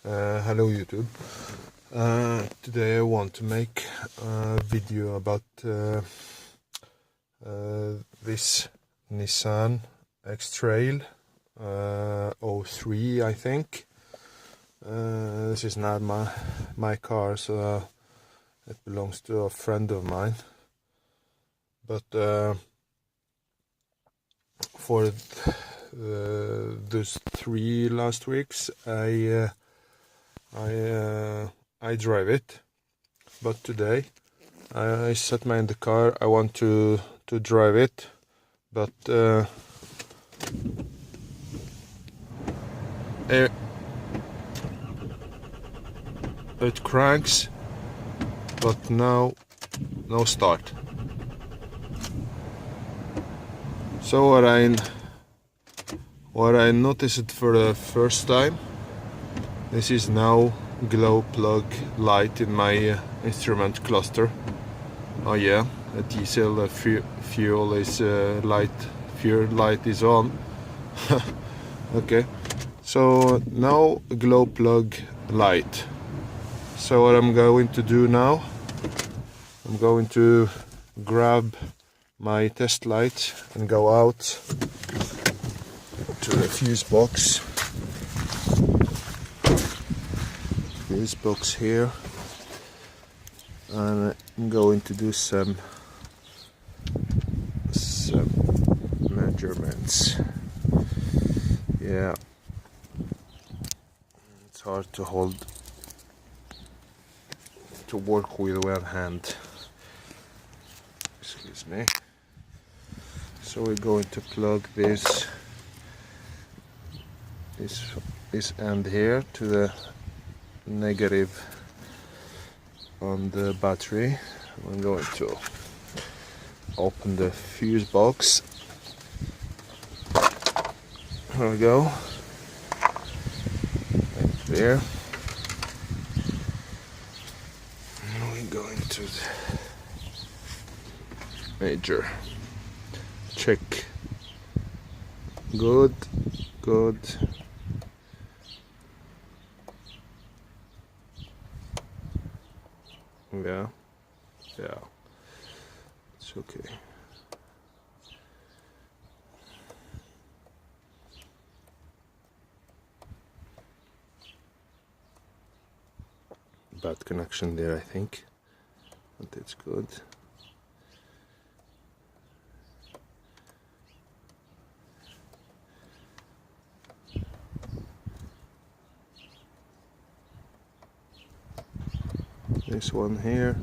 Hello YouTube. Today I want to make a video about this Nissan X-Trail 03, I think. This is not my car, so it belongs to a friend of mine. But for those 3 last weeks, I drive it, but today I set me in the car. I want to drive it, but it cranks, but no start. So what I noticed for the first time, this is now glow plug light in my instrument cluster. Oh yeah, the diesel fuel is fuel light is on. Okay, so now glow plug light. So what I'm going to do now, I'm going to grab my test light and go out to the fuse box. Fuse box here, and I'm going to do some measurements. Yeah, it's hard to work with one hand. Excuse me. So we're going to plug this end here to the negative on the battery. I'm going to open the fuse box. There we go. Right there. And we're going to major check. Good. Yeah, it's okay. Bad connection there, I think, but it's good. This one here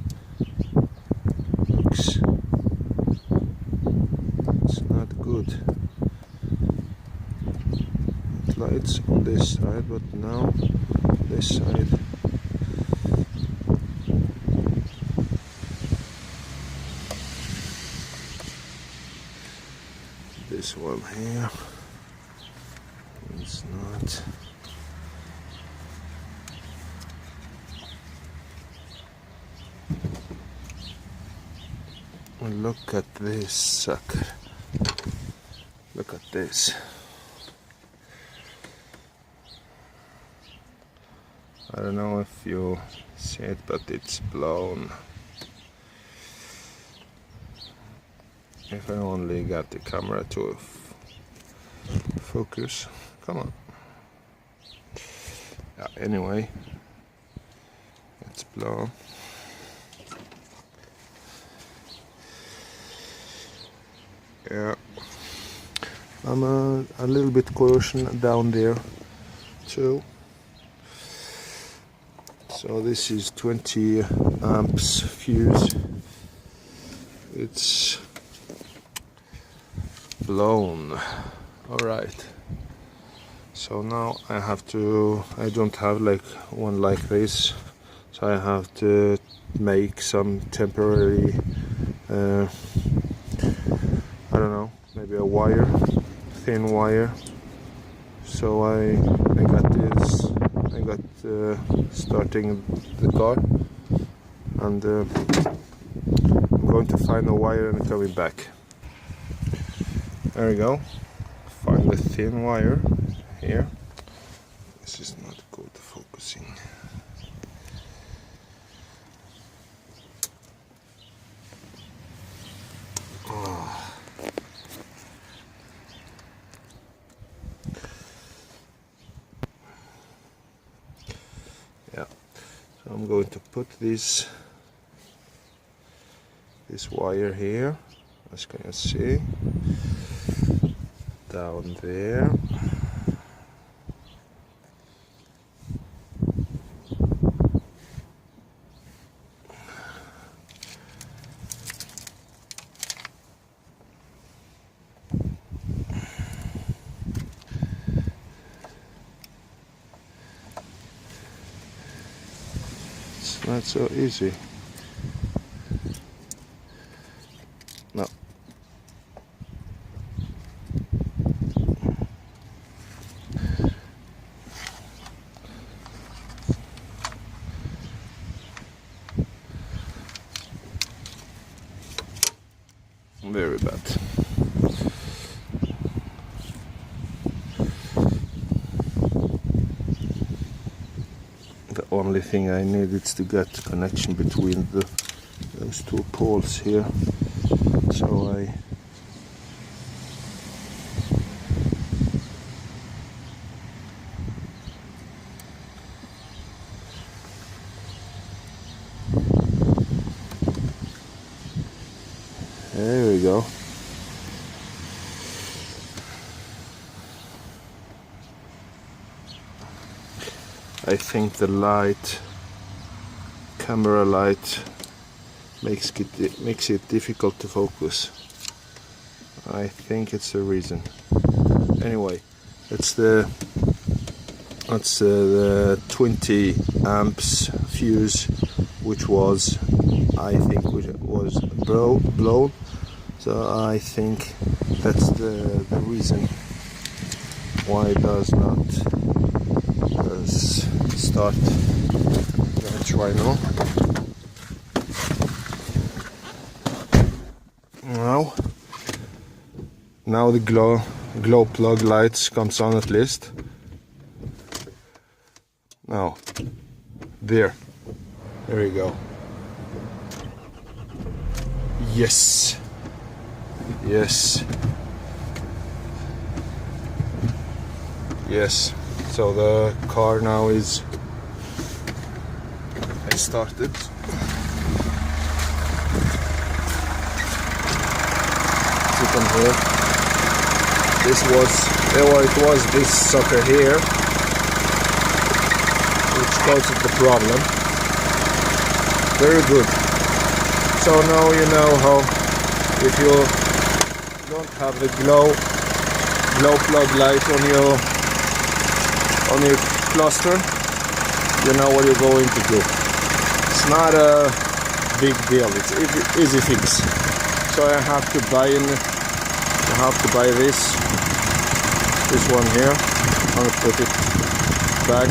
looks, it's not good. It lights on this side, but now this side. This one here, it's not. Look at this sucker. Look at this. I don't know if you see it, but it's blown. If I only got the camera to focus. Come on. Yeah, anyway, it's blown. Yeah, I'm a little bit corrosion down there too. So this is 20 amps fuse. It's blown. All right. So now I don't have like one like this, so I have to make some temporary I don't know, maybe a wire, thin wire. So I got starting the car, and I'm going to find a wire and coming back. There we go. Find the thin wire here. This is not good focusing. Yeah, so I'm going to put this wire here, as you can see, down there. It's not so easy. No. Very bad. The only thing I need is to get the connection between those two poles here. So there we go. I think the light, camera light, makes it difficult to focus. I think it's the reason. Anyway, that's the 20 amps fuse, which was, I think, was blown. So I think that's the reason why it does not start. Let's try now. Now the glow plug lights comes on at least. Now, there we go. Yes. So the car now is started. As you can hear, it was this sucker here which caused the problem. Very good. So now you know how, if you don't have the glow plug light on your cluster, you know what you're going to do. It's not a big deal, it's easy fix. So I have to buy this one here. I'm gonna put it back.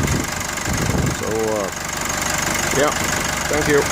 So yeah, thank you.